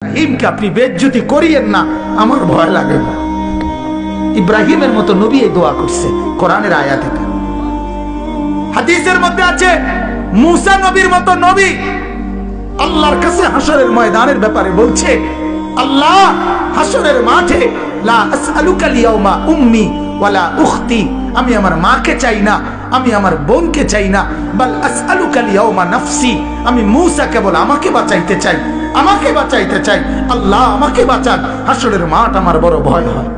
ইব্রাহিমকে আপনি বেইজ্জতি করিয়েন না, আমার ভয় লাগে। ইব্রাহিমের মতো নবী এই দোয়া করছে কোরআনের আয়াতে। হাদিসের মধ্যে আছে মুসা নবীর মতো নবী আল্লাহর কাছে হাসরের ময়দানের ব্যাপারে বলছে, আল্লাহ হাসরের মাঠে লা আসআলুকাল ইয়াউমা উম্মি ওয়ালা উখতি, আমি আমার মাকে চাই না, আমি আমার বোনকে চাই না, বাল আসআলুকাল ইয়াউমা নাফসি, আমি মুসা কেবল আমাকে বাঁচাইতে চাই, আমাকে বাঁচাইতে চাই। আল্লাহ আমাকে বাঁচান, হাসরের মাঠ আমার বড় ভয় হয়,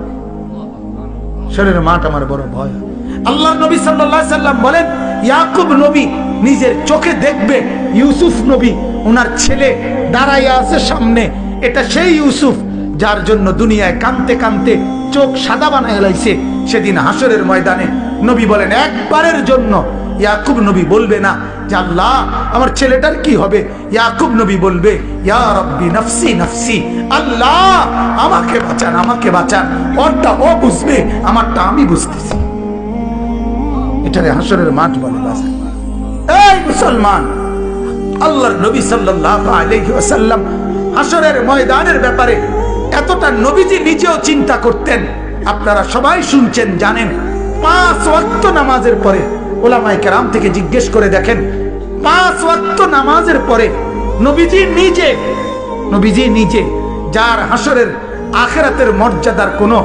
হাসরের মাঠ আমার বড় ভয় হয়। আল্লাহর নবী সাল্লাল্লাহু আলাইহি সাল্লাম বলেন, ইয়াকুব নবী নিজের চোখে দেখবে ইউসুফ নবী ওনার ছেলে দাঁড়াইয়া আছে সামনে, এটা সেই ইউসুফ যার জন্য দুনিয়ায় কাঁদতে কাঁদতে চোখ সাদা বানায় লাইছে। সেদিন হাসরের ময়দানে নবী বলেন, একবারের জন্য ইয়াকুব নবী বলবে না যে আল্লাহ আমার ছেলেটার কি হবে, ইয়াকুব নবী বলবে ইয়া রাব্বি নাফসি নাফসি, আল্লাহ আমাকে বাঁচান, আমাকে বাঁচান। ওরটা ও বুঝবে, আমারটা আমি বুঝতেছি। এটারে হাসরের মাঠ বলে। এই মুসলমান, আল্লাহর নবী সাল্লাল্লাহু আলাইহি ওয়াসাল্লাম হাসরের ময়দানের ব্যাপারে এতটা নবীজি নিজেও চিন্তা করতেন। আপনারা সবাই শুনছেন, জানেন, 5 ওয়াক্ত নামাজের পরে উলামায়ে কেরাম থেকে জিজ্ঞেস করে দেখেন, 5 ওয়াক্ত নামাজের পরে নবীজি নিজে যার হাসরের আখিরাতের মর্যাদার কোনো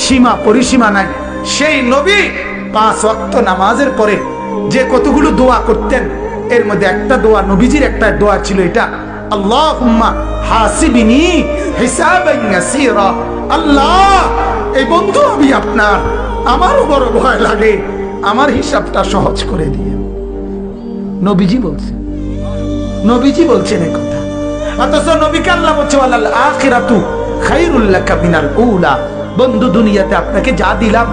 সীমা পরিসীমা নাই, সেই নবী 5 ওয়াক্ত নামাজের পরে যে কতগুলো দোয়া করতেন, এর মধ্যে একটা দোয়া, নবীজির একটা দোয়া ছিল এটা, আল্লাহুম্মা হাসিবিনি হিসাবান ইয়াসীরা, আল্লাহ এই বন্ধু আমি আপনার, আমারও বড় ভয় লাগে, আমার হিসাবটা সহজ করে দিয়ে। নবীজি বলছেন এই কথা। অথচ নবীকে আল্লাহ বলছে ওয়ালাল আখিরাতু খায়রুল লাকা মিনাল উলা, বন্ধু দুনিয়াতে আপনাকে যা দিলাম,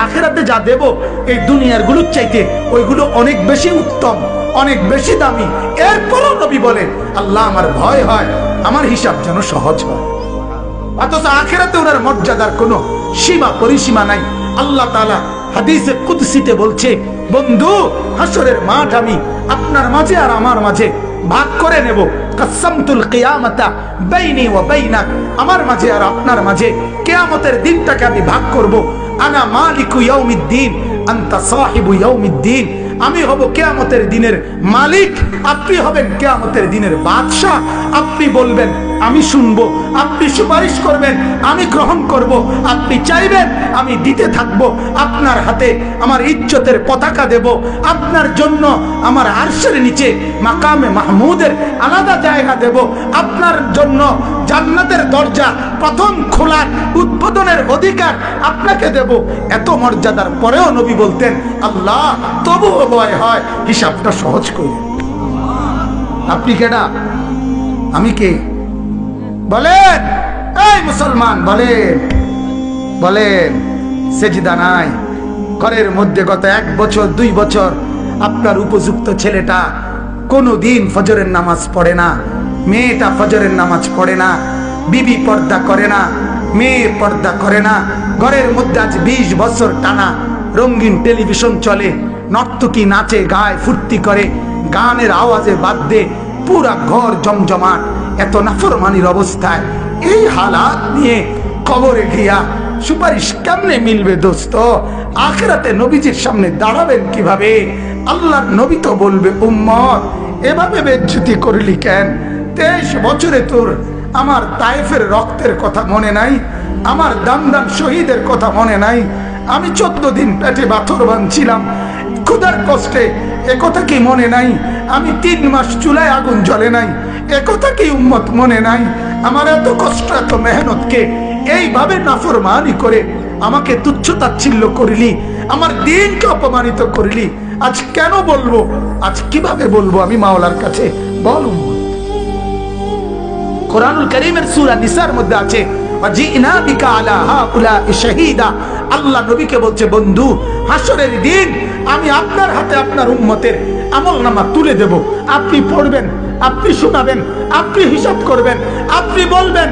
আখিরাতে যা দেব, এই দুনিয়ার গুলোর চাইতে ওইগুলো অনেক বেশি উত্তম, অনেক বেশি দামি। এরপরও নবী বলেন, আল্লাহ আমার ভয় হয় আমার হিসাব যেন সহজ হয়। অথচ আখিরাতে ওনার মর্যাদার কোনো সীমা পরিসীমা নাই। আল্লাহ তাআলা হাদিসে কুদসিতে বলছে, বন্ধু হাসরের মাঠ আমি আপনার মাঝে আর আমার মাঝে ভাগ করে নেব, কাসামতুল কিয়ামাতা বাইনি ওয়া বাইনাক, আমার মাঝে আর আপনার মাঝে কিয়ামতের দিনটাকে আমি ভাগ করব। আনা মালিকু ইয়াউমিদ্দিন আনতা সাহিবু ইয়াউমিদ্দিন, আমি হব কিয়ামতের দিনের মালিক, আপনি হবেন কিয়ামতের দিনের বাদশা। আপনি বলবেন আমি শুনবো, আপনি সুপারিশ করবেন আমি গ্রহণ করব, আপনি চাইবেন আমি দিতে থাকবো। আপনার হাতে আমার ইজ্জতের পতাকা দেব, আপনার জন্য আমার আরশের নিচে মাকামে মাহমুদের আলাদা জায়গা দেব, আপনার জন্য জান্নাতের দরজা প্রথম খোলার উদ্বোধনের অধিকার আপনাকে দেব। এত মর্যাদার পরেও নবী বলতেন, আল্লাহ তবুও ভয় হয় হিসাবটা সহজ করে। আপনি কেডা, আমি কে? বলেন এই মুসলমান, বলেন সেজদা নাই ঘরের মধ্যে গত 1 বছর 2 বছর আপনার উপযুক্ত ছেলেটা কোনোদিন ফজরের নামাজ পড়ে না, মেয়েটা ফজরের নামাজ পড়ে না, বিবি পর্দা করে না, মেয়ে পর্দা করে না, ঘরের মধ্যে আজ 20 বছর টানা রঙিন টেলিভিশন চলে, নর্তকী নাচে গায় ফুর্তি করে, গানের আওয়াজে বাদ্যে পুরা ঘর জমজমাট, এত নাফরমানির অবস্থায় এই হালাত নিয়ে কবরে গিয়া সুপারিশ কেমনে মিলবে দোস্ত? আখিরাতে নবীজির সামনে দাঁড়াবেন কিভাবে? আল্লাহর নবী তো বলবে, উম্মত এভাবে বেজ্জতি করলি কেন? 23 বছরে তোর আমার তায়েফের রক্তের কথা মনে নাই, আমার দামদাম শহীদের কথা মনে নাই, আমি 14 দিন পেটে পাথর বাঁধছিলাম ক্ষুধার কষ্টে, একথা কি মনে নাই? আমি 3 মাস চুলায় আগুন জ্বলে নাই, একথা কি উম্মত মনে নাই? আমার এত কষ্ট এত মেহনতকে এইভাবে নাফরমানি করে আমাকে তুচ্ছ তাচ্ছিল্য করলি, আমার দিনকে অপমানিত করলি, আজ কেন বলবো? আজ কিভাবে বলবো আমি মাওলার কাছে? বল উম্মত। কোরআনুল কারীমের সূরা নিসার মধ্যে আছে, ওয়াজিনা বিকা আলা হাউলা'i শাহীদা, আল্লাহ নবীকে বলছে, বন্ধু হাসরের দিন আমি আপনার হাতে আপনার উম্মতের আমলনামা তুলে দেব, আপনি পড়বেন, আপনি শোনাবেন, আপনি হিসাব করবেন, আপনি বলবেন,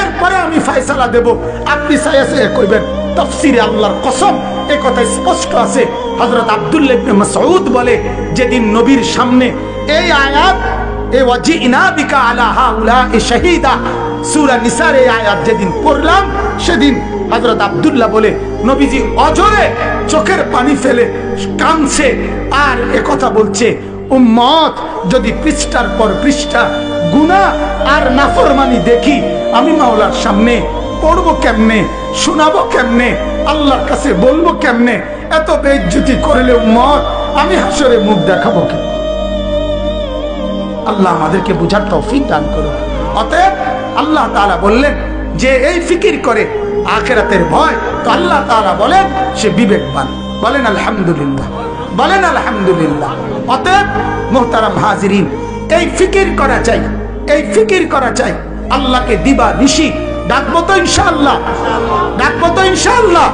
এরপরে আমি ফয়সালা দেব, আপনি সায়া করবেন। তাফসীরে আল্লাহর কসম এই কথা স্পষ্ট আছে। হযরত আব্দুল্লাহ ইবনে মাসউদ বলে, যেদিন নবীর সামনে এই আয়াত, এই ওয়াজিনা বিকা আলা হাউলা'i শাহীদা, সূরা নিসার এই আয়াত যেদিন পড়লাম সেদিন হযরত আব্দুল্লাহ বলে নবীজি অজরে চোখের পানি ফেলে কাঁদছে আর একথা বলছে, উম্মত যদি পৃষ্ঠার পর পৃষ্ঠা গুনাহ আর নাফরমানি দেখি আমি মাওলার সামনে পড়বো কেমনে, শোনাবো কেমনে, আল্লাহর কাছে বলবো কেমনে? এত বেইজ্জতি করলে উম্মত আমি হাসরে মুখ দেখাবো কেন? আল্লাহ আমাদেরকে বুঝার তৌফিক দান করুন। অতএব আল্লাহ তাআলা বললেন যে এই ফিকির করে আখিরাতের ভয়, তো আল্লাহ তাআলা বলেন সে বিবেকবান। বলেন আলহামদুলিল্লাহ, বলেন আলহামদুলিল্লাহ। অতএব মুহতারাম হাজিরিন, এই ফিকির করা চাই, এই ফিকির করা চাই। আল্লাহকে দিবা নিশি ডাকবো তো ইনশাআল্লাহ, ডাকবো তো ইনশাআল্লাহ।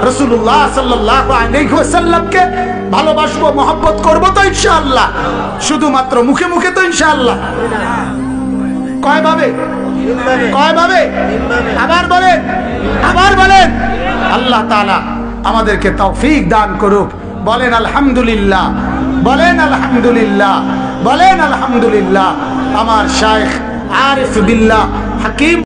রাসূলুল্লাহ সাল্লাল্লাহু আলাইহি ওয়াসাল্লামকে ভালোবাসবো, মহব্বত করবো তো ইনশাআল্লাহ। শুধুমাত্র মুখে মুখে তো ইনশাআল্লাহ। কয় ভাবে? কয় ভাবে? আবার বলেন, আবার বলেন। আল্লাহ তাআলা আমাদেরকে তৌফিক দান করুক। বলেন আলহামদুলিল্লাহ, বলেন আলহামদুলিল্লাহ, বলেন আলহামদুলিল্লাহ। আমার শাইখ আরিফ বিল্লাহ হাকিম